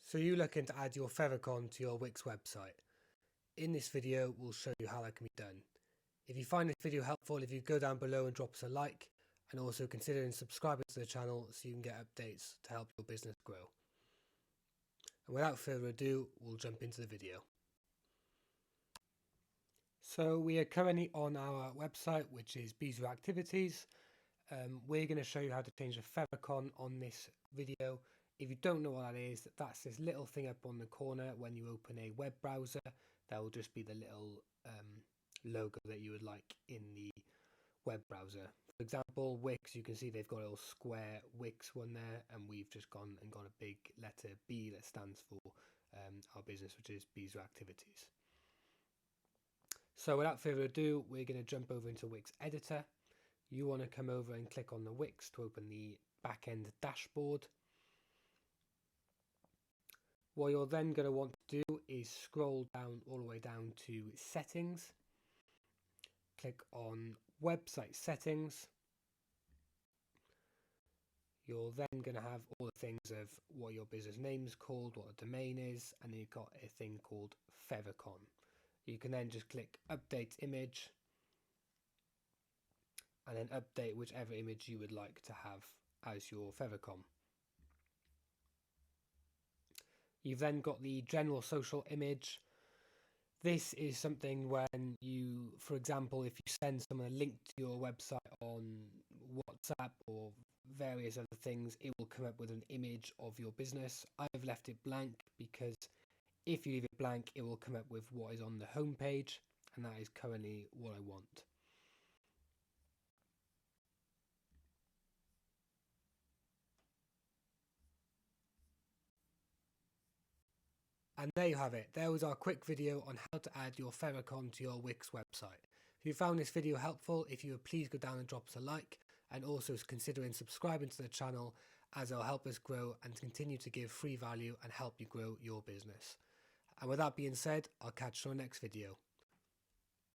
So you're looking to add your Favicon to your Wix website. In this video, we'll show you how that can be done. If you find this video helpful, if you go down below and drop us a like, and also considering subscribing to the channel so you can get updates to help your business grow. And without further ado, we'll jump into the video. So we are currently on our website, which is Bees with Activities. We're going to show you how to change the Favicon on this video. If you don't know what that is, that's this little thing up on the corner when you open a web browser. That will just be the little logo that you would like in the web browser. For example, Wix, you can see they've got a little square Wix one there, and we've just gone and got a big letter B that stands for our business, which is Bees with Activities. So without further ado, we're going to jump over into Wix Editor. You want to come over and click on the Wix to open the backend dashboard. What you're then going to want to do is scroll down all the way down to Settings. Click on Website Settings. You're then going to have all the things of what your business name is called, what the domain is, and then you've got a thing called Favicon. You can then just click Update Image and then update whichever image you would like to have as your Favicon. You've then got the general social image. This is something when you, for example, if you send someone a link to your website on WhatsApp or various other things, it will come up with an image of your business. I've left it blank because if you leave it blank, it will come up with what is on the home page, and that is currently what I want. And there you have it. There was our quick video on how to add your Favicon to your Wix website. If you found this video helpful, if you would please go down and drop us a like, and also considering subscribing to the channel, as it'll help us grow and continue to give free value and help you grow your business. And with that being said, I'll catch you on the next video.